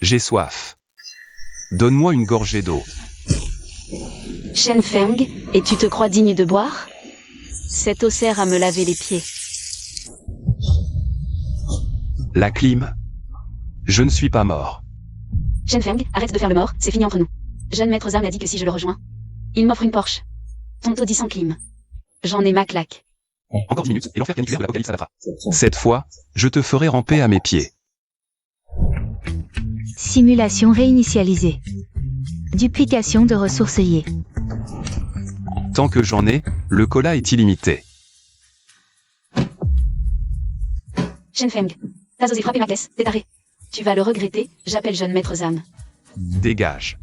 J'ai soif. Donne-moi une gorgée d'eau. Shen Feng, et tu te crois digne de boire? Cette eau sert à me laver les pieds. La clim. Je ne suis pas mort. Shen Feng, arrête de faire le mort, c'est fini entre nous. Jeune maître Zhang a dit que si je le rejoins, il m'offre une Porsche. Ton taudis sans clim. J'en ai ma claque. Encore 10 minutes, et l'enfer caniculaire de l'apocalypse s'abattra. Cette fois, je te ferai ramper à mes pieds. Simulation réinitialisée. Duplication de ressources Y. Tant que j'en ai, le cola est illimité. Shen Feng, t'as osé frapper ma caisse, t'es taré. Tu vas le regretter, j'appelle jeune maître Zhang. Dégage.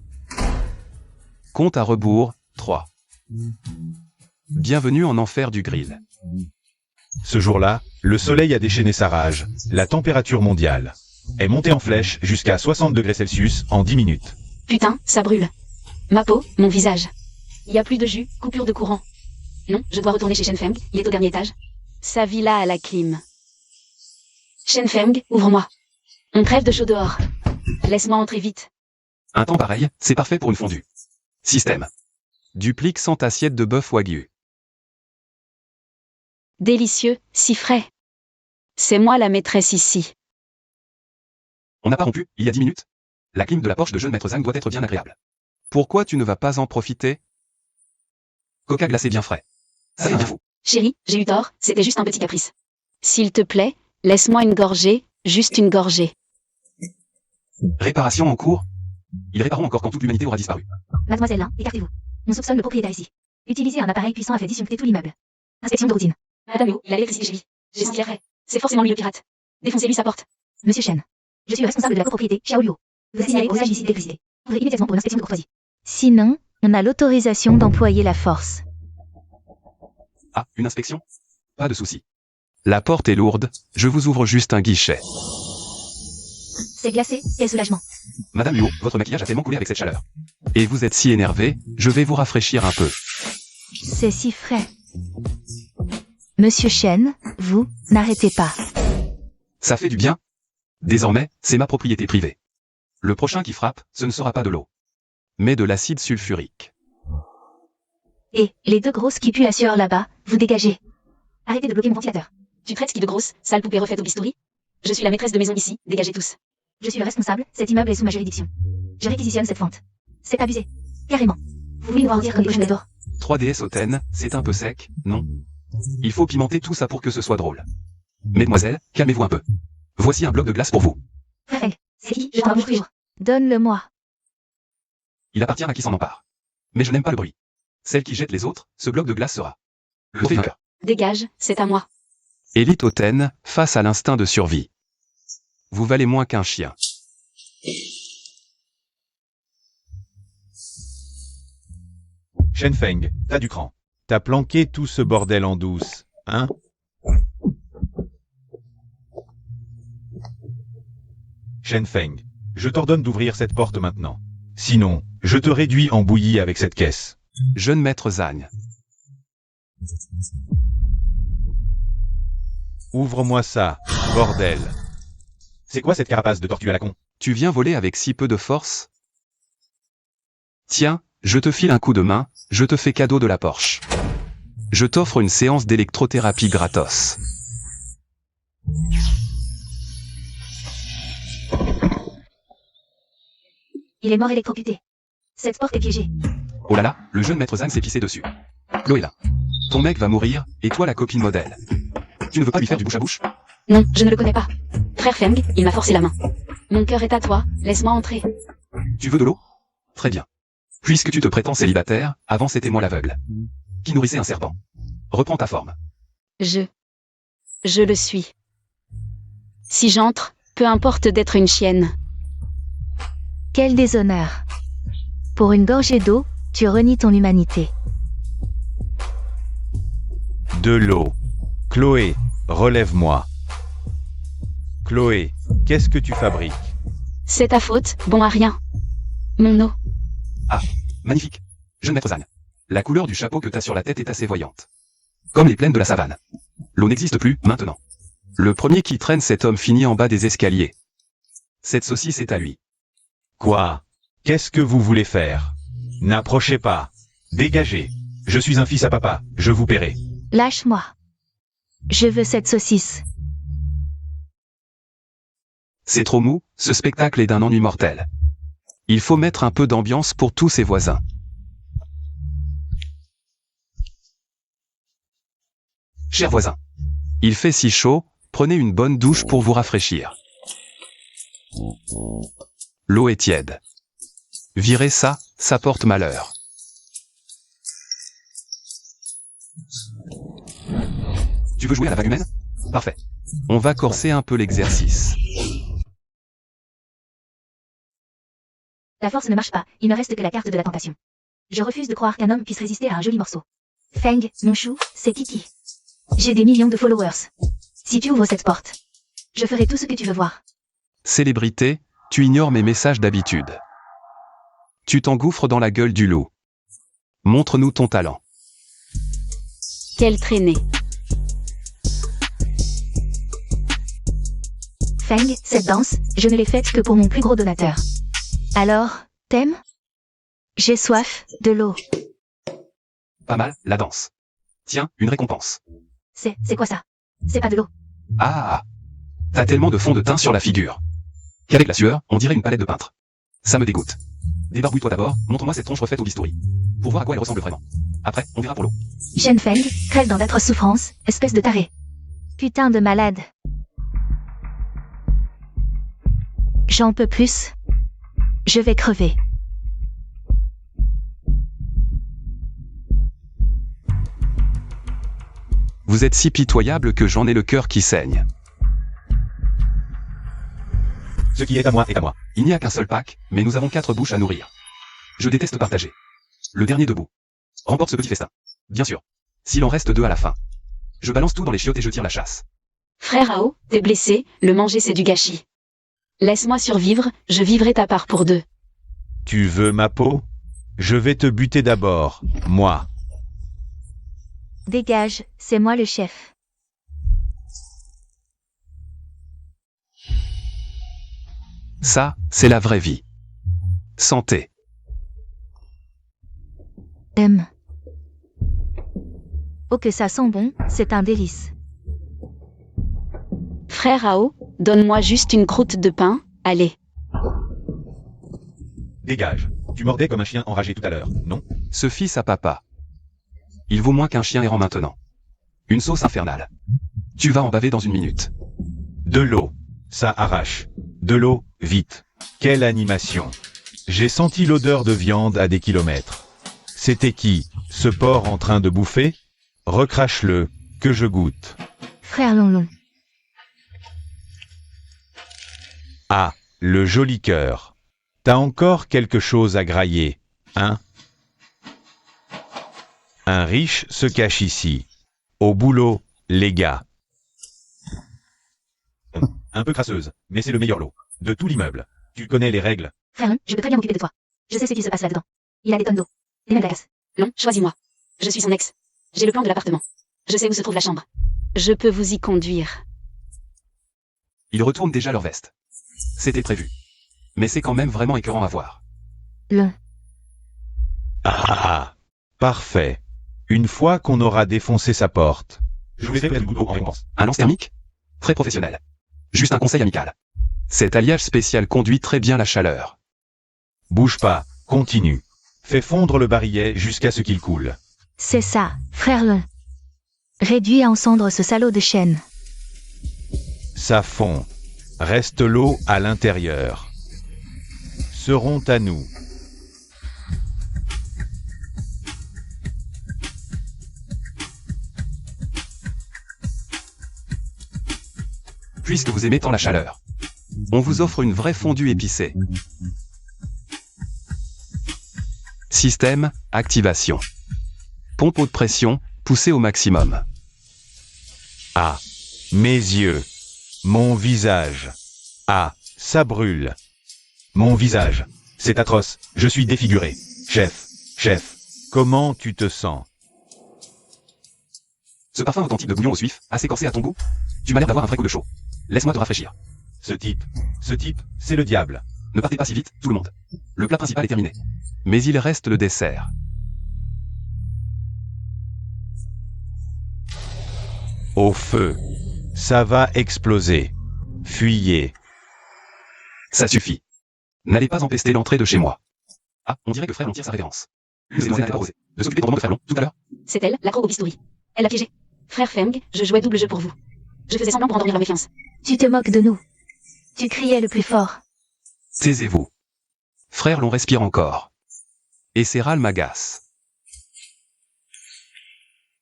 Compte à rebours, 3. Bienvenue en enfer du grill. Ce jour-là, le soleil a déchaîné sa rage. La température mondiale est montée en flèche jusqu'à 60 degrés Celsius en 10 minutes. Putain, ça brûle. Ma peau, mon visage. Y a plus de jus, coupure de courant. Non, je dois retourner chez Shen Feng, il est au dernier étage. Sa villa à la clim. Shen Feng, ouvre-moi. On crève de chaud dehors. Laisse-moi entrer vite. Un temps pareil, c'est parfait pour une fondue. Système. Duplique 100 assiettes de bœuf wagyu. Délicieux, si frais. C'est moi la maîtresse ici. On n'a pas rompu, il y a 10 minutes. La clim de la Porsche de jeune maître Zhang doit être bien agréable. Pourquoi tu ne vas pas en profiter? Coca glacé bien frais. Ça devient fou. Chérie, j'ai eu tort, c'était juste un petit caprice. S'il te plaît, laisse-moi une gorgée, juste une gorgée. Réparation en cours? Ils répareront encore quand toute l'humanité aura disparu. Mademoiselle, écartez-vous. On soupçonne le propriétaire ici. Utiliser un appareil puissant a fait disjoncter tout l'immeuble. Inspection de routine. Madame Liu, il a l'électricité chez lui. J'ai senti l'arrêt. C'est forcément lui le pirate. Défoncez-lui sa porte. Monsieur Shen. Je suis le responsable de la copropriété, Xiao Liu. Vous êtes signalé au siège d'ici d'électricité. Ouvrez immédiatement pour une inspection de courtoisie. Sinon, on a l'autorisation d'employer la force. Ah, une inspection? Pas de souci. La porte est lourde, je vous ouvre juste un guichet. C'est glacé, quel soulagement. Madame Liu, votre maquillage a tellement coulé avec cette chaleur. Et vous êtes si énervé, je vais vous rafraîchir un peu. C'est si frais. Monsieur Shen, vous, n'arrêtez pas. Ça fait du bien? Désormais, c'est ma propriété privée. Le prochain qui frappe, ce ne sera pas de l'eau, mais de l'acide sulfurique. Et, les deux grosses qui puent la sueur là-bas, vous dégagez. Arrêtez de bloquer mon ventilateur. Tu traites qui de grosse, sale poupée refaite au bistouri? Je suis la maîtresse de maison ici, dégagez tous. Je suis le responsable, cet immeuble est sous ma juridiction. Je réquisitionne cette fente. C'est abusé. Carrément. Vous voulez nous voir dire comme des cochons d'or? 3DS hautaine, c'est un peu sec, non? Il faut pimenter tout ça pour que ce soit drôle. Mesdemoiselles, calmez-vous un peu. Voici un bloc de glace pour vous. Frère, c'est qui? Je t'en toujours. Donne-le-moi. Il appartient à qui s'en empare. Mais je n'aime pas le bruit. Celle qui jette les autres, ce bloc de glace sera le trophée vainqueur. Dégage, c'est à moi. Élite hautaine, face à l'instinct de survie. Vous valez moins qu'un chien. Shen Feng, t'as du cran. T'as planqué tout ce bordel en douce, hein? Shen Feng, je t'ordonne d'ouvrir cette porte maintenant. Sinon, je te réduis en bouillie avec cette caisse. Jeune maître Zhang. Ouvre-moi ça, bordel. C'est quoi cette carapace de tortue à la con? Tu viens voler avec si peu de force? Tiens, je te file un coup de main, je te fais cadeau de la Porsche. Je t'offre une séance d'électrothérapie gratos. Il est mort électrocuté. Cette porte est piégée. Oh là là, le jeune maître Zhang s'est pissé dessus. Chloé là. Ton mec va mourir, et toi la copine modèle. Tu ne veux pas lui faire du bouche à bouche? Non, je ne le connais pas. Frère Feng, il m'a forcé la main. Mon cœur est à toi, laisse-moi entrer. Tu veux de l'eau? Très bien. Puisque tu te prétends célibataire, avant c'était moi l'aveugle, qui nourrissait un serpent. Reprends ta forme. Je le suis. Si j'entre, peu importe d'être une chienne. Quel déshonneur. Pour une gorgée d'eau, tu renies ton humanité. De l'eau. Chloé, relève-moi. Chloé, qu'est-ce que tu fabriques? C'est ta faute, bon à rien. Mon eau. Ah, magnifique. Jeune maître Zhang. La couleur du chapeau que t'as sur la tête est assez voyante. Comme les plaines de la savane. L'eau n'existe plus, maintenant. Le premier qui traîne cet homme finit en bas des escaliers. Cette saucisse est à lui. Quoi? Qu'est-ce que vous voulez faire? N'approchez pas. Dégagez. Je suis un fils à papa, je vous paierai. Lâche-moi. Je veux cette saucisse. C'est trop mou, ce spectacle est d'un ennui mortel. Il faut mettre un peu d'ambiance pour tous ses voisins. Chers voisins, il fait si chaud, prenez une bonne douche pour vous rafraîchir. L'eau est tiède. Virez ça, ça porte malheur. Tu veux jouer à la vague humaine? Parfait. On va corser un peu l'exercice. La force ne marche pas, il ne reste que la carte de la tentation. Je refuse de croire qu'un homme puisse résister à un joli morceau. Feng, mon chou, c'est Kiki. J'ai des millions de followers. Si tu ouvres cette porte, je ferai tout ce que tu veux voir. Célébrité, tu ignores mes messages d'habitude. Tu t'engouffres dans la gueule du loup. Montre-nous ton talent. Quelle traînée. Feng, cette danse, je ne l'ai faite que pour mon plus gros donateur. Alors, t'aimes? J'ai soif, de l'eau. Pas mal, la danse. Tiens, une récompense. C'est quoi ça? C'est pas de l'eau. Ah, t'as tellement de fond de teint sur la figure. Qu'avec la sueur, on dirait une palette de peintre. Ça me dégoûte. Débarbouille-toi d'abord, montre-moi cette tronche refaite au bistouri. Pour voir à quoi elle ressemble vraiment. Après, on verra pour l'eau. Shen Feng, crève dans d'atroces souffrances, espèce de taré. Putain de malade. J'en peux plus. Je vais crever. Vous êtes si pitoyable que j'en ai le cœur qui saigne. Ce qui est à moi est à moi. Il n'y a qu'un seul pack, mais nous avons 4 bouches à nourrir. Je déteste partager. Le dernier debout remporte ce petit festin. Bien sûr. S'il en reste 2 à la fin. Je balance tout dans les chiottes et je tire la chasse. Frère Ao, t'es blessé, le manger c'est du gâchis. Laisse-moi survivre, je vivrai ta part pour 2. Tu veux ma peau? Je vais te buter d'abord, moi. Dégage, c'est moi le chef. Ça, c'est la vraie vie. Santé. Oh que ça sent bon, c'est un délice. Frère Ao, donne-moi juste une croûte de pain, allez. Dégage. Tu mordais comme un chien enragé tout à l'heure, non? Ce fils à papa. Il vaut moins qu'un chien errant maintenant. Une sauce infernale. Tu vas en baver dans 1 minute. De l'eau. Ça arrache. De l'eau, vite. Quelle animation. J'ai senti l'odeur de viande à des kilomètres. C'était qui? Ce porc en train de bouffer? Recrache-le, que je goûte. Frère Lonlon. Ah, le joli cœur. T'as encore quelque chose à grailler, hein? Un riche se cache ici. Au boulot, les gars. Un peu crasseuse, mais c'est le meilleur lot. De tout l'immeuble. Tu connais les règles. Frère Long, je peux très bien m'occuper de toi. Je sais ce qui se passe là-dedans. Il a des tonnes d'eau. Des meubles à casse. Non, choisis-moi. Je suis son ex. J'ai le plan de l'appartement. Je sais où se trouve la chambre. Je peux vous y conduire. Ils retournent déjà leur veste. C'était prévu. Mais c'est quand même vraiment écœurant à voir. Ah, parfait. Une fois qu'on aura défoncé sa porte. Je vous laisserai peut-être le couteau en réponse. Un lance thermique? Très professionnel. Juste un conseil amical. Cet alliage spécial conduit très bien la chaleur. Bouge pas, continue. Fais fondre le barillet jusqu'à ce qu'il coule. C'est ça, frère Long. Réduis en cendres ce salaud de chêne. Ça fond. Reste l'eau à l'intérieur. Seront à nous. Puisque vous aimez tant la chaleur, on vous offre une vraie fondue épicée. Système, activation. Pompe haute pression, poussée au maximum. Ah, mes yeux. Mon visage. Ah, ça brûle. Mon visage. C'est atroce, je suis défiguré. Chef, comment tu te sens? Ce parfum authentique de bouillon au suif, assez corsé à ton goût? Tu m'as l'air d'avoir un vrai coup de chaud. Laisse-moi te rafraîchir. Ce type, c'est le diable. Ne partez pas si vite, tout le monde. Le plat principal est terminé. Mais il reste le dessert. Au feu. Ça va exploser. Fuyez. Ça suffit. N'allez pas empester l'entrée de chez moi. Ah, on dirait que frère Long tire sa révérence. C'est moi pas osé de s'occuper drôlement de frère Long, tout à l'heure. C'est elle, l'accro au bistouri. Elle l'a piégé. Frère Feng, je jouais double jeu pour vous. Je faisais semblant pour endormir leur méfiance. Tu te moques de nous. Tu criais le plus fort. Taisez-vous. Frère Long respire encore. Et ses râles m'agacent.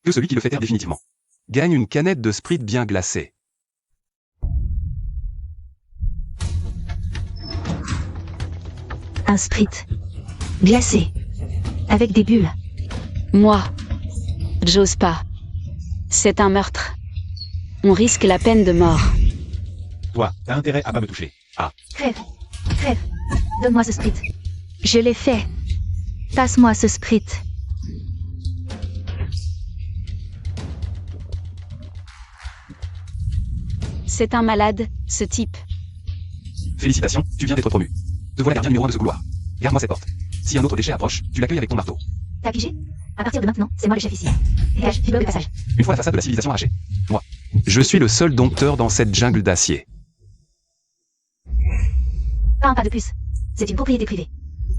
Que celui qui le fait taire définitivement gagne une canette de Sprite bien glacée. Un Sprite. Glacé. Avec des bulles. Moi, j'ose pas. C'est un meurtre. On risque la peine de mort. Toi, t'as intérêt à pas me toucher. Ah, Crève. Crève. Donne-moi ce Sprite. Je l'ai fait. Passe-moi ce Sprite. C'est un malade, ce type. Félicitations, tu viens d'être promu. Te voilà gardien numéro 1 de ce couloir. Garde-moi cette porte. Si un autre déchet approche, tu l'accueilles avec ton marteau. T'as pigé? À partir de maintenant, c'est moi le chef ici. Dégage, tu bloques le passage. Une fois la façade de la civilisation arrachée. Moi. Je suis le seul dompteur dans cette jungle d'acier. Pas un pas de plus. C'est une propriété privée.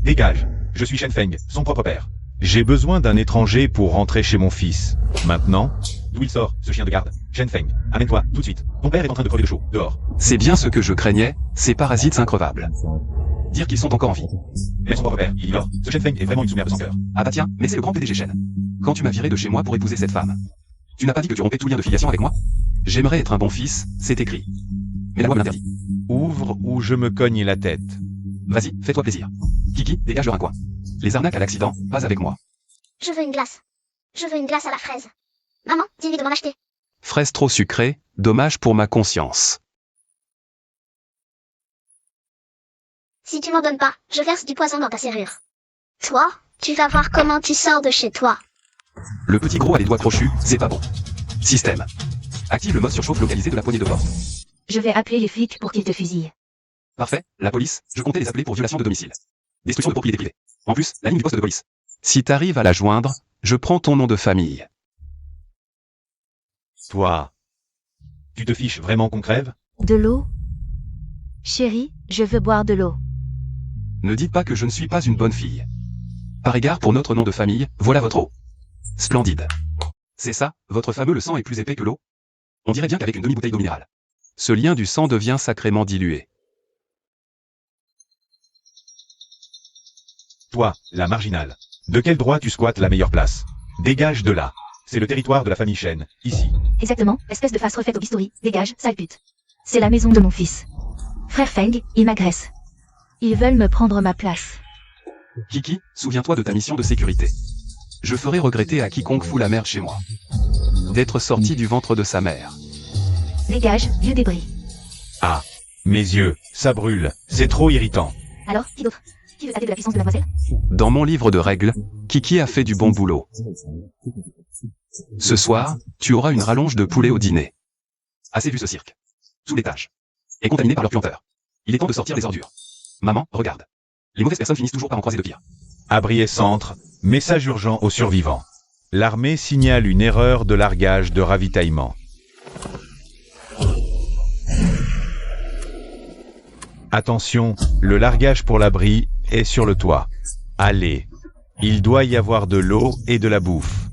dégage. Je suis Shen Feng, son propre père. J'ai besoin d'un étranger pour rentrer chez mon fils. Maintenant, d'où il sort, ce chien de garde? Shen Feng, amène-toi, tout de suite. Ton père est en train de crever de chaud, dehors. C'est bien ce que je craignais, ces parasites increvables. Dire qu'ils sont encore en vie. Mais son propre père, il ignore. Ce Shen Feng est vraiment une sous-mère de son cœur. Ah bah tiens, mais c'est le grand PDG Shen. Quand tu m'as viré de chez moi pour épouser cette femme, tu n'as pas dit que tu rompais tout lien de filiation avec moi? J'aimerais être un bon fils, c'est écrit. Mais la loi me l'interdit. Ouvre ou je me cogne la tête. Vas-y, fais-toi plaisir. Kiki, dégage de un coin. Les arnaques à l'accident, pas avec moi. Je veux une glace. Je veux une glace à la fraise. Maman, dis-lui de m'en acheter. Fraise trop sucrée, dommage pour ma conscience. Si tu m'en donnes pas, je verse du poison dans ta serrure. Toi, tu vas voir comment tu sors de chez toi. Le petit gros a les doigts crochus, c'est pas bon. Système. Active le mode surchauffe localisé de la poignée de porte. Je vais appeler les flics pour qu'ils te fusillent. Parfait, la police, je comptais les appeler pour violation de domicile. Destruction de propriété privée. En plus, la ligne du poste de police. Si t'arrives à la joindre, je prends ton nom de famille. Toi. Tu te fiches vraiment qu'on crève? De l'eau? Chérie, je veux boire de l'eau. Ne dites pas que je ne suis pas une bonne fille. Par égard pour notre nom de famille, voilà votre eau. Splendide. C'est ça, votre fameux le sang est plus épais que l'eau? On dirait bien qu'avec une demi-bouteille d'eau minérale. Ce lien du sang devient sacrément dilué. Toi, la marginale. De quel droit tu squattes la meilleure place? Dégage de là. C'est le territoire de la famille Shen, ici. Exactement, espèce de face refaite au bistouri. Dégage, sale pute. C'est la maison de mon fils. Frère Feng, ils m'agressent. Ils veulent me prendre ma place. Kiki, souviens-toi de ta mission de sécurité. Je ferai regretter à quiconque fout la merde chez moi. D'être sorti du ventre de sa mère. Dégage, vieux débris. Ah. Mes yeux, ça brûle. C'est trop irritant. Alors, qui d'autre? Qui veut tâter de la puissance de mademoiselle? Dans mon livre de règles, Kiki a fait du bon boulot. Ce soir, tu auras une rallonge de poulet au dîner. Assez vu ce cirque. Sous l'étage. Et contaminé par leur puanteur. Il est temps de sortir les ordures. Maman, regarde. Les mauvaises personnes finissent toujours par en croiser de pire. Abri et centre, message urgent aux survivants. L'armée signale une erreur de largage de ravitaillement. Attention, le largage pour l'abri est sur le toit. Allez, il doit y avoir de l'eau et de la bouffe.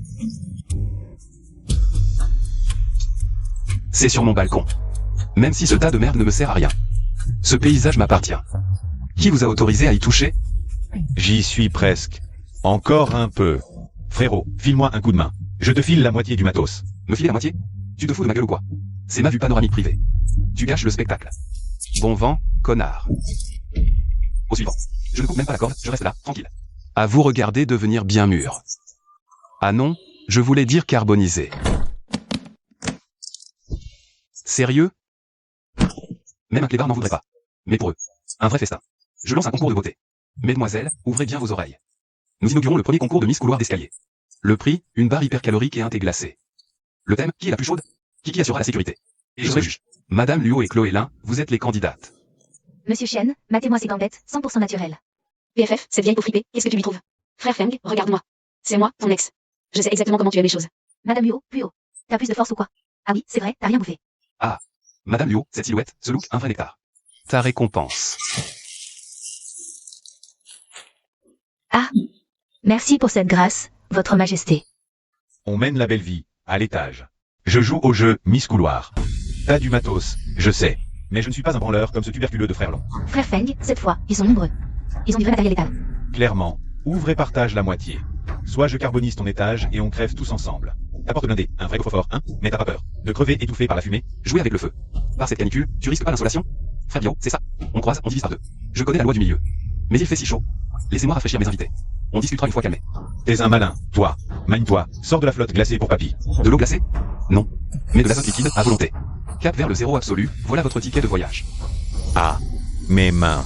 C'est sur mon balcon. Même si ce tas de merde ne me sert à rien. Ce paysage m'appartient. Qui vous a autorisé à y toucher? J'y suis presque. Encore un peu. Frérot, file-moi un coup de main. Je te file la moitié du matos. Me filer la moitié? Tu te fous de ma gueule ou quoi? C'est ma vue panoramique privée. Tu gâches le spectacle. Bon vent, connard. Au suivant. Je ne coupe même pas la corde, je reste là, tranquille. À vous regarder devenir bien mûr. Ah non, je voulais dire carbonisé. Sérieux? Même un clébard n'en voudrait pas. Mais pour eux, un vrai festin. Je lance un concours de beauté. Mesdemoiselles, ouvrez bien vos oreilles. Nous inaugurons le premier concours de Miss Couloir d'escalier. Le prix, une barre hypercalorique et un thé glacé. Le thème, qui est la plus chaude? Qui assurera la sécurité? Et je serai juge. Madame Luo et Chloé Lin, vous êtes les candidates. Monsieur Chen, matez-moi ces gamblettes, 100% naturelles. PFF, cette vieille peau fripée, qu'est-ce que tu lui trouves? Frère Feng, regarde-moi. C'est moi, ton ex. Je sais exactement comment tu aimes les choses. Madame Luo, plus haut. T'as plus de force ou quoi? Ah oui, c'est vrai, t'as rien bouffé. Madame Luo, cette silhouette, ce look, un vrai nectar. Ta récompense. Merci pour cette grâce, votre majesté. On mène la belle vie, à l'étage. Je joue au jeu Miss Couloir. T'as du matos, je sais. Mais je ne suis pas un branleur comme ce tuberculeux de frère long. Frère Feng, cette fois, ils sont nombreux. Ils ont du vrai matériel létal. Clairement, ouvre et partage la moitié. Soit je carbonise ton étage et on crève tous ensemble. T'apportes blindé, un vrai coffre-fort, hein, mais t'as pas peur de crever étouffé par la fumée? Jouer avec le feu. Par cette canicule, tu risques pas l'insolation? Frère Bio, c'est ça. On croise, on divise par deux. Je connais la loi du milieu. Mais il fait si chaud. Laissez-moi rafraîchir mes invités. On discutera une fois calmé. T'es un malin, toi. Manie-toi, sors de la flotte glacée pour papy. De l'eau glacée? Non. Mais de l'azote liquide, à volonté. Cap vers le zéro absolu, voilà votre ticket de voyage. Ah, mes mains.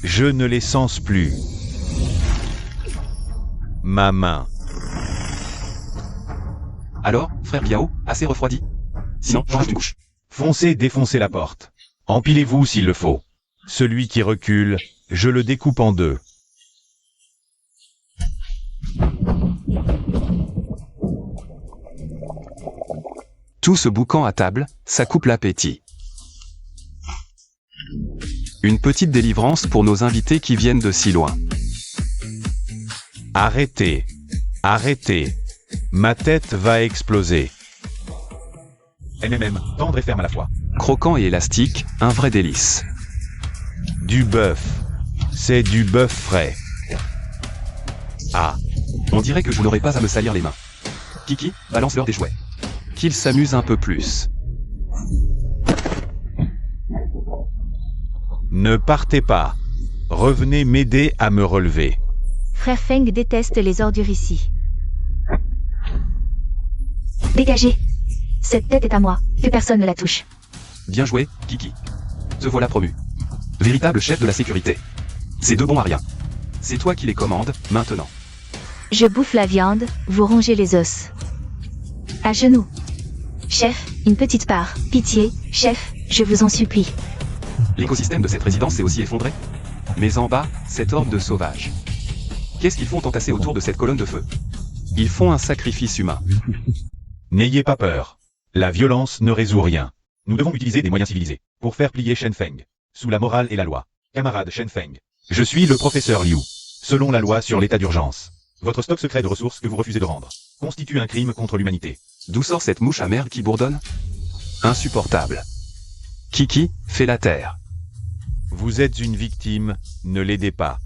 Je ne les sens plus. Ma main. Alors, frère Biao, assez refroidi? Sinon, change une couche. Foncez défoncez la porte. Empilez-vous s'il le faut. Celui qui recule, je le découpe en deux. Tout ce boucan à table, ça coupe l'appétit. Une petite délivrance pour nos invités qui viennent de si loin. Arrêtez. Arrêtez. Ma tête va exploser. MMM, tendre et ferme à la fois. Croquant et élastique, un vrai délice. Du bœuf. C'est du bœuf frais. Ah, On dirait que je n'aurai pas à me salir les mains. Kiki, balance-leur des jouets. Qu'ils s'amusent un peu plus. ne partez pas. Revenez m'aider à me relever. Frère Feng déteste les ordures ici. Dégagez. Cette tête est à moi, que personne ne la touche. Bien joué, Kiki. Te voilà promu. Véritable chef de la sécurité. Ces deux bons à rien. C'est toi qui les commandes, maintenant. Je bouffe la viande, vous rongez les os. À genoux. Chef, une petite part. Pitié, chef, je vous en supplie. L'écosystème de cette résidence s'est aussi effondré. Mais en bas, cette horde de sauvages. Qu'est-ce qu'ils font entasser autour de cette colonne de feu? Ils font un sacrifice humain. N'ayez pas peur. La violence ne résout rien. Nous devons utiliser des moyens civilisés pour faire plier Shen Feng, sous la morale et la loi. Camarade Shen Feng, je suis le professeur Liu. Selon la loi sur l'état d'urgence, votre stock secret de ressources que vous refusez de rendre constitue un crime contre l'humanité. D'où sort cette mouche amère qui bourdonne? Insupportable. Kiki, fais la terre. Vous êtes une victime, ne l'aidez pas.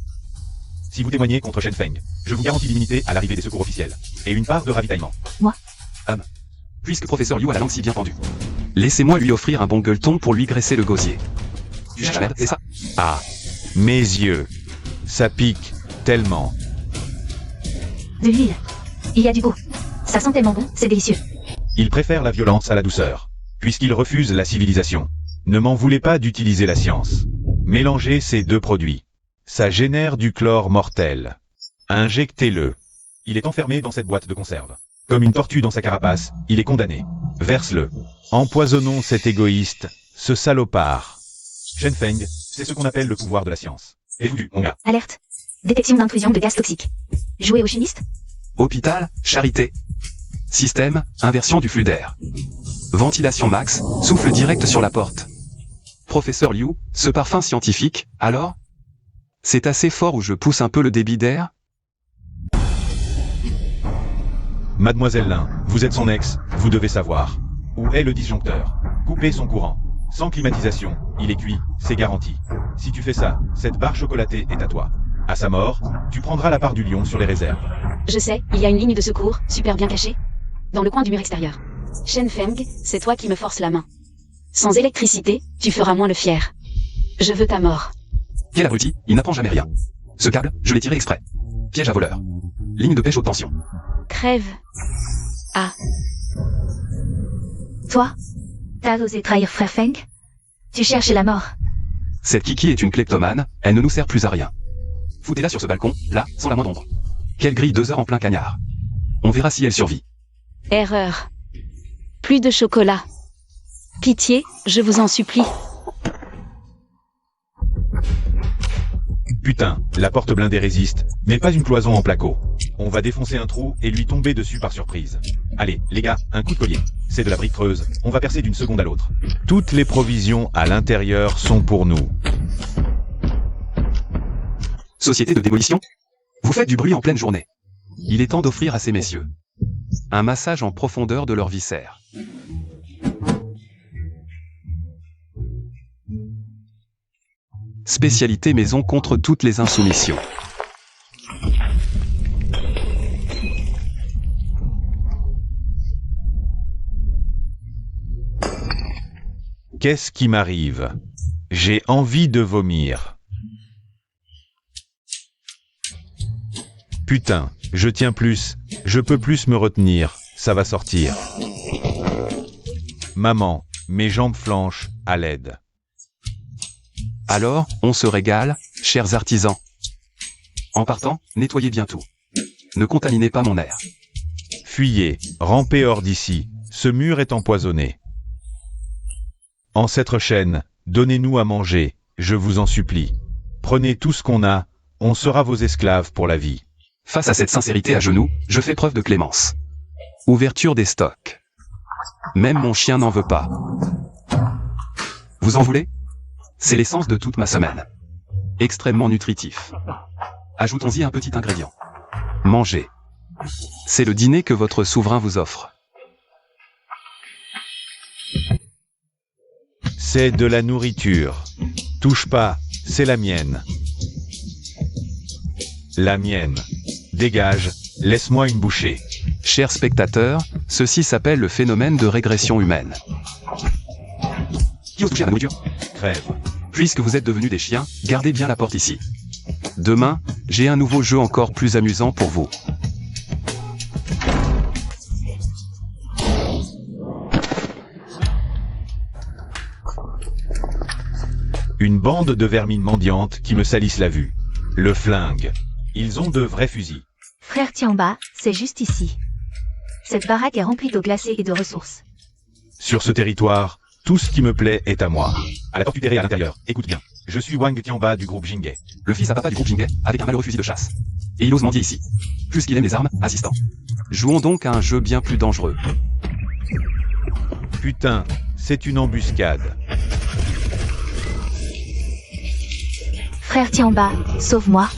Si vous témoignez contre Shen Feng, je vous garantis l'immunité à l'arrivée des secours officiels, et une part de ravitaillement. Puisque professeur Liu a la langue si bien pendue. Laissez-moi lui offrir un bon gueuleton pour lui graisser le gosier. Tu cherches la merde, c'est ça? Ah, mes yeux. Ça pique tellement. De l'huile. Il y a du goût. Ça sent tellement bon, c'est délicieux. Il préfère la violence à la douceur, puisqu'il refuse la civilisation. Ne m'en voulez pas d'utiliser la science. Mélangez ces deux produits. Ça génère du chlore mortel. Injectez-le. Il est enfermé dans cette boîte de conserve. Comme une tortue dans sa carapace, il est condamné. Verse-le. Empoisonnons cet égoïste, ce salopard. Shen Feng, c'est ce qu'on appelle le pouvoir de la science. Et vous, mon gars. Alerte. Détection d'intrusion de gaz toxique. Jouez au chimiste? Hôpital, charité. Système, inversion du flux d'air. Ventilation max, souffle direct sur la porte. Professeur Liu, ce parfum scientifique, alors? C'est assez fort où je pousse un peu le débit d'air? Mademoiselle Lin, vous êtes son ex, vous devez savoir. Où est le disjoncteur? Coupez son courant. Sans climatisation, il est cuit, c'est garanti. Si tu fais ça, cette barre chocolatée est à toi. À sa mort, tu prendras la part du lion sur les réserves. Je sais, il y a une ligne de secours, super bien cachée, dans le coin du mur extérieur. Shen Feng, c'est toi qui me forces la main. Sans électricité, tu feras moins le fier. Je veux ta mort. Quel abruti, il n'apprend jamais rien. Ce câble, je l'ai tiré exprès. Piège à voleur. Ligne de pêche haute tension. Crève. Ah, Toi? T'as osé trahir Frère Feng? Tu cherches la mort. Cette Kiki est une kleptomane, elle ne nous sert plus à rien. Foutez-la sur ce balcon, là, sans la moindre ombre. Qu'elle grille 2 heures en plein cagnard. On verra si elle survit. erreur. Plus de chocolat. Pitié, je vous en supplie. Putain, la porte blindée résiste, mais pas une cloison en placo. On va défoncer un trou et lui tomber dessus par surprise. Allez, les gars, un coup de collier. C'est de la brique creuse, on va percer d'une seconde à l'autre. Toutes les provisions à l'intérieur sont pour nous. Société de démolition? Vous faites du bruit en pleine journée. Il est temps d'offrir à ces messieurs un massage en profondeur de leurs viscères. Spécialité maison contre toutes les insoumissions. Qu'est-ce qui m'arrive? J'ai envie de vomir. Putain, je tiens plus, je peux plus me retenir, ça va sortir. Maman, mes jambes flanchent, à l'aide. Alors, on se régale, chers artisans. En partant, nettoyez bien tout. Ne contaminez pas mon air. Fuyez, rampez hors d'ici, ce mur est empoisonné. Ancêtre chêne, donnez-nous à manger, je vous en supplie. Prenez tout ce qu'on a, on sera vos esclaves pour la vie. Face à cette sincérité à genoux, je fais preuve de clémence. Ouverture des stocks. Même mon chien n'en veut pas. Vous en voulez? C'est l'essence de toute ma semaine. Extrêmement nutritif. Ajoutons-y un petit ingrédient. Mangez. C'est le dîner que votre souverain vous offre. C'est de la nourriture. Touche pas, c'est la mienne. La mienne. Dégage, laisse-moi une bouchée. Chers spectateurs, ceci s'appelle le phénomène de régression humaine. Qui ose toucher à ma nourriture? Crève. Puisque vous êtes devenus des chiens, gardez bien la porte ici. Demain, j'ai un nouveau jeu encore plus amusant pour vous. Une bande de vermines mendiantes qui me salissent la vue. Le flingue. Ils ont de vrais fusils. Frère Tiamba, c'est juste ici. Cette baraque est remplie d'eau glacée et de ressources. Sur ce territoire, tout ce qui me plaît est à moi. À la porte du terré à l'intérieur, écoute bien. Je suis Wang Tiamba du groupe Jingay. Le fils à papa du groupe Jingay, avec un malheureux fusil de chasse. Et il ose mendier ici. Puisqu'il aime les armes, assistant. Jouons donc à un jeu bien plus dangereux. Putain, c'est une embuscade. Frère Tiamba, sauve-moi.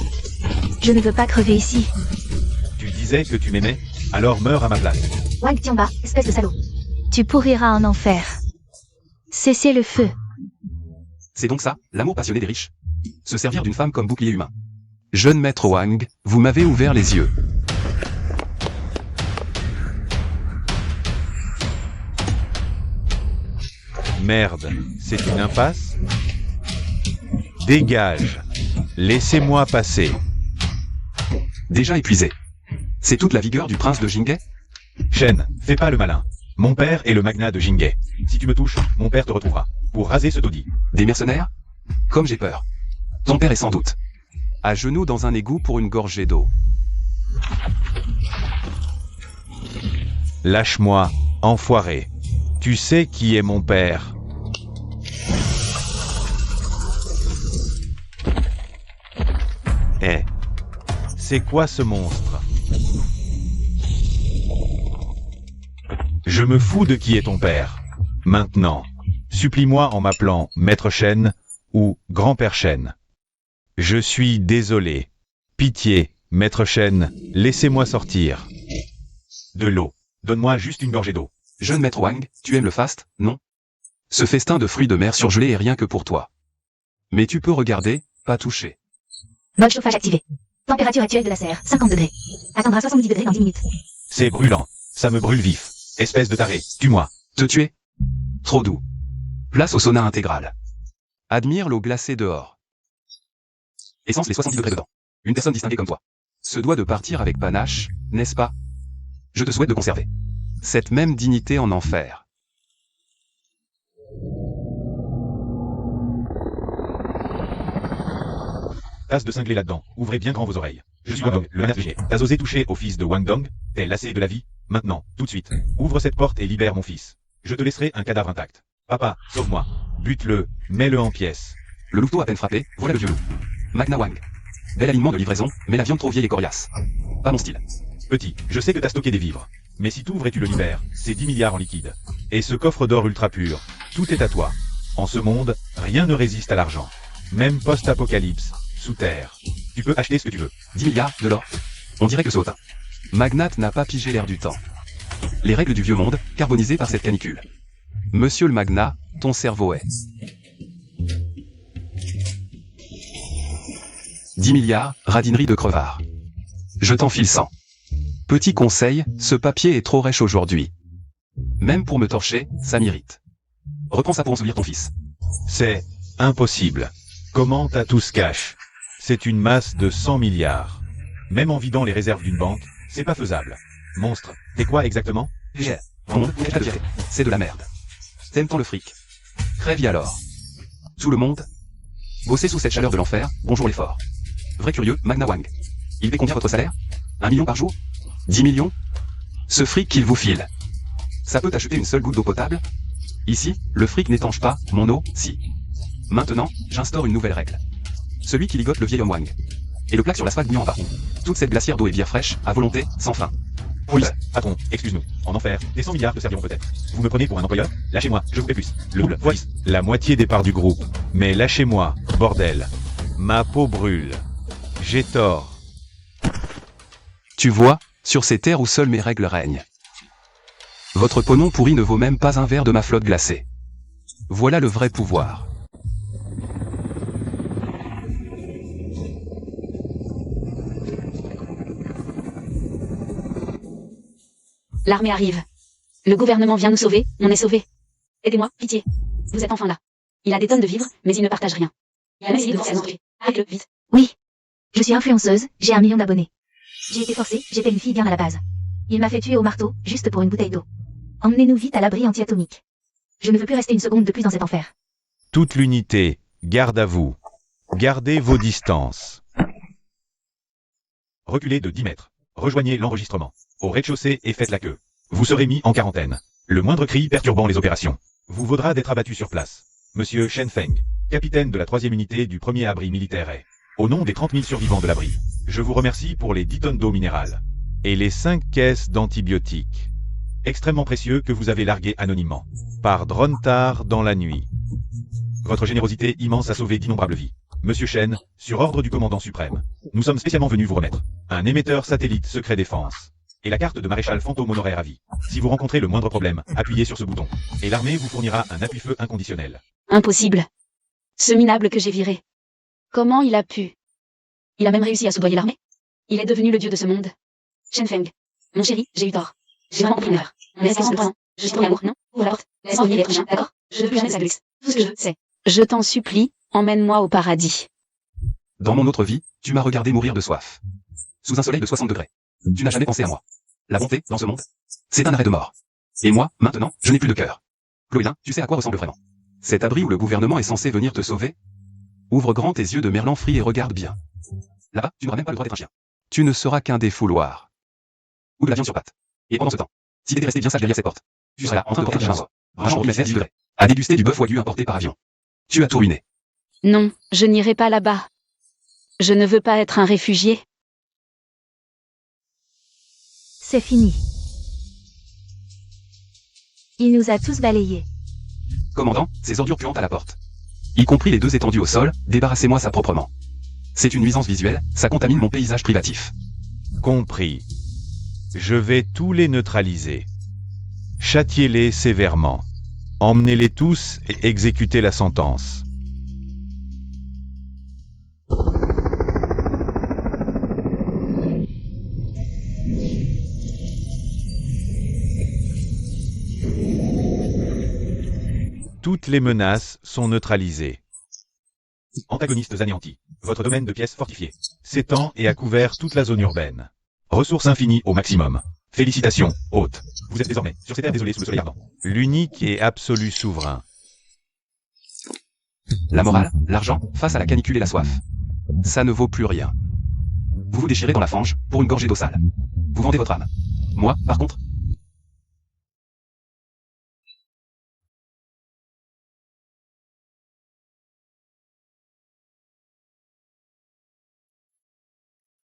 Je ne veux pas crever ici. Tu disais que tu m'aimais? Alors meurs à ma place. Wang Tiamba, espèce de salaud. Tu pourriras en enfer. Cessez le feu. C'est donc ça, l'amour passionné des riches. Se servir d'une femme comme bouclier humain. Jeune maître Wang, vous m'avez ouvert les yeux. Merde, c'est une impasse? Dégage. Laissez-moi passer. Déjà épuisé. C'est toute la vigueur du prince de Jingay? Shen, fais pas le malin. Mon père est le magnat de Jingay. Si tu me touches, mon père te retrouvera. Pour raser ce taudis. Des mercenaires? Comme j'ai peur. Ton père est sans doute à genoux dans un égout pour une gorgée d'eau. Lâche-moi, enfoiré. Tu sais qui est mon père? Eh. C'est quoi ce monstre? Je me fous de qui est ton père. Maintenant, supplie-moi en m'appelant Maître Chêne ou Grand-Père Chêne. Je suis désolé. Pitié, Maître Chêne, laissez-moi sortir. De l'eau. Donne-moi juste une gorgée d'eau. Jeune maître Wang, tu aimes le faste, non? Ce festin de fruits de mer surgelés est rien que pour toi. Mais tu peux regarder, pas toucher. Mode chauffage activé. Température actuelle de la serre, 50 degrés. Atteindra 70 degrés dans 10 minutes. C'est brûlant. Ça me brûle vif. Espèce de taré, tue-moi. Te tuer? Trop doux. Place au sauna intégral. Admire l'eau glacée dehors. Essence les 70 degrés dedans. Une personne distinguée comme toi se doit de partir avec panache, n'est-ce pas? Je te souhaite de conserver cette même dignité en enfer. Tasse de cinglé là-dedans. Ouvrez bien grand vos oreilles. Je suis Wang, le maître. T'as osé toucher au fils de Wang Dong? T'es lassé de la vie? Maintenant, tout de suite. Ouvre cette porte et libère mon fils. Je te laisserai un cadavre intact. Papa, sauve-moi. Bute-le, mets-le en pièces. Le louveteau à peine frappé, voilà le vieux loup. Magna Wang. Bel alignement de livraison, mais la viande trop vieille et coriace. Pas mon style. Petit, je sais que t'as stocké des vivres. Mais si t'ouvres et tu le libères, c'est 10 milliards en liquide. Et ce coffre d'or ultra pur, tout est à toi. En ce monde, rien ne résiste à l'argent. Même post-apocalypse, sous terre. Tu peux acheter ce que tu veux. 10 milliards de l'or. On dirait que c'est hautain. Magnate n'a pas pigé l'air du temps. Les règles du vieux monde, carbonisées par cette canicule. Monsieur le magnat, ton cerveau est. 10 milliards, radinerie de crevard. Je t'enfile 100. Petit conseil, ce papier est trop rêche aujourd'hui. Même pour me torcher, ça m'irrite. Reprends ça pour ensevelir ton fils. C'est impossible. Comment t'as tout ce cash? C'est une masse de 100 milliards. Même en vidant les réserves d'une banque, c'est pas faisable. Monstre, t'es quoi exactement? J'ai. Monde, c'est de la merde. T'aimes tant le fric. Crève alors. Sous le monde. Bosser sous cette chaleur de l'enfer, bonjour l'effort. Vrai curieux, Magna Wang. Il paie combien votre salaire? 1 million par jour? 10 millions? Ce fric qu'il vous file. Ça peut t'acheter une seule goutte d'eau potable? Ici, le fric n'étanche pas, mon eau, si. Maintenant, j'instaure une nouvelle règle. Celui qui ligote le vieil homme Wang. Et le plaque sur l'asphalte mis en bas. Toute cette glacière d'eau et bière fraîche, à volonté, sans fin. Oui, patron, excuse-nous. En enfer, les 100 milliards te serviront peut-être. Vous me prenez pour un employeur? Lâchez-moi, je vous paie plus. Le voice. La moitié des parts du groupe. Mais lâchez-moi, bordel. Ma peau brûle. J'ai tort. Tu vois, sur ces terres où seules mes règles règnent. Votre pognon pourri ne vaut même pas un verre de ma flotte glacée. Voilà le vrai pouvoir. L'armée arrive. Le gouvernement vient nous sauver, on est sauvés. Aidez-moi, pitié. Vous êtes enfin là. Il a des tonnes de vivres, mais il ne partage rien. Il a même essayé de forcer à manger. Arrête-le, vite. Oui. Je suis influenceuse, j'ai 1 million d'abonnés. J'ai été forcée, j'étais une fille bien à la base. Il m'a fait tuer au marteau, juste pour une bouteille d'eau. Emmenez-nous vite à l'abri anti-atomique. Je ne veux plus rester une seconde de plus dans cet enfer. Toute l'unité, garde à vous. Gardez vos distances. Reculez de 10 mètres. Rejoignez l'enregistrement. Au rez-de-chaussée et faites la queue. Vous serez mis en quarantaine. Le moindre cri perturbant les opérations vous vaudra d'être abattu sur place. Monsieur Shen Feng, capitaine de la 3e unité du 1er abri militaire est. Au nom des 30 000 survivants de l'abri, je vous remercie pour les 10 tonnes d'eau minérale. Et les 5 caisses d'antibiotiques. Extrêmement précieux que vous avez largués anonymement. Par drone tard dans la nuit. Votre générosité immense a sauvé d'innombrables vies. Monsieur Shen, sur ordre du commandant suprême, nous sommes spécialement venus vous remettre un émetteur satellite secret défense. Et la carte de maréchal fantôme honoraire à vie. Si vous rencontrez le moindre problème, appuyez sur ce bouton. Et l'armée vous fournira un appui-feu inconditionnel. Impossible. Ce minable que j'ai viré. Comment il a pu? Il a même réussi à soudoyer l'armée. Il est devenu le dieu de ce monde. Shen Feng. Mon chéri, j'ai eu tort. J'ai vraiment pris une erreur. Mais est-ce que je suis ton amour, non? Ouvre la porte. Laisse-moi oublier l'être humain, d'accord? Je ne veux plus jamais ça glisse. Tout ce que je veux, c'est. Je t'en supplie, emmène-moi au paradis. Dans mon autre vie, tu m'as regardé mourir de soif. Sous un soleil de 60 degrés. Tu n'as jamais pensé à moi. La bonté, dans ce monde, c'est un arrêt de mort. Et moi, maintenant, je n'ai plus de cœur. Chloélin, tu sais à quoi ressemble vraiment cet abri où le gouvernement est censé venir te sauver? Ouvre grand tes yeux de merlan frit et regarde bien. Là-bas, tu n'auras même pas le droit d'être un chien. Tu ne seras qu'un défouloir. Ou de la viande sur pattes. Et pendant ce temps, si t'étais resté bien sage derrière cette porte, tu serais là, en train de porter un chameau. Vraiment plus 10 degrés. À déguster du bœuf wagyu importé par avion. Tu as tout ruiné. Non, je n'irai pas là-bas. Je ne veux pas être un réfugié. C'est fini. Il nous a tous balayés. Commandant, ces ordures puantes à la porte. Y compris les 2 étendues au sol, débarrassez-moi ça proprement. C'est une nuisance visuelle, ça contamine mon paysage privatif. Compris. Je vais tous les neutraliser. Châtiez-les sévèrement. Emmenez-les tous et exécutez la sentence. Toutes les menaces sont neutralisées. Antagonistes anéantis. Votre domaine de pièces fortifié s'étend et a couvert toute la zone urbaine. Ressources infinies au maximum. Félicitations, hôte. Vous êtes désormais sur ces terres désolées sous le soleil ardent. L'unique et absolu souverain. La morale, l'argent, face à la canicule et la soif. Ça ne vaut plus rien. Vous vous déchirez dans la fange, pour une gorgée d'eau sale. Vous vendez votre âme. Moi, par contre,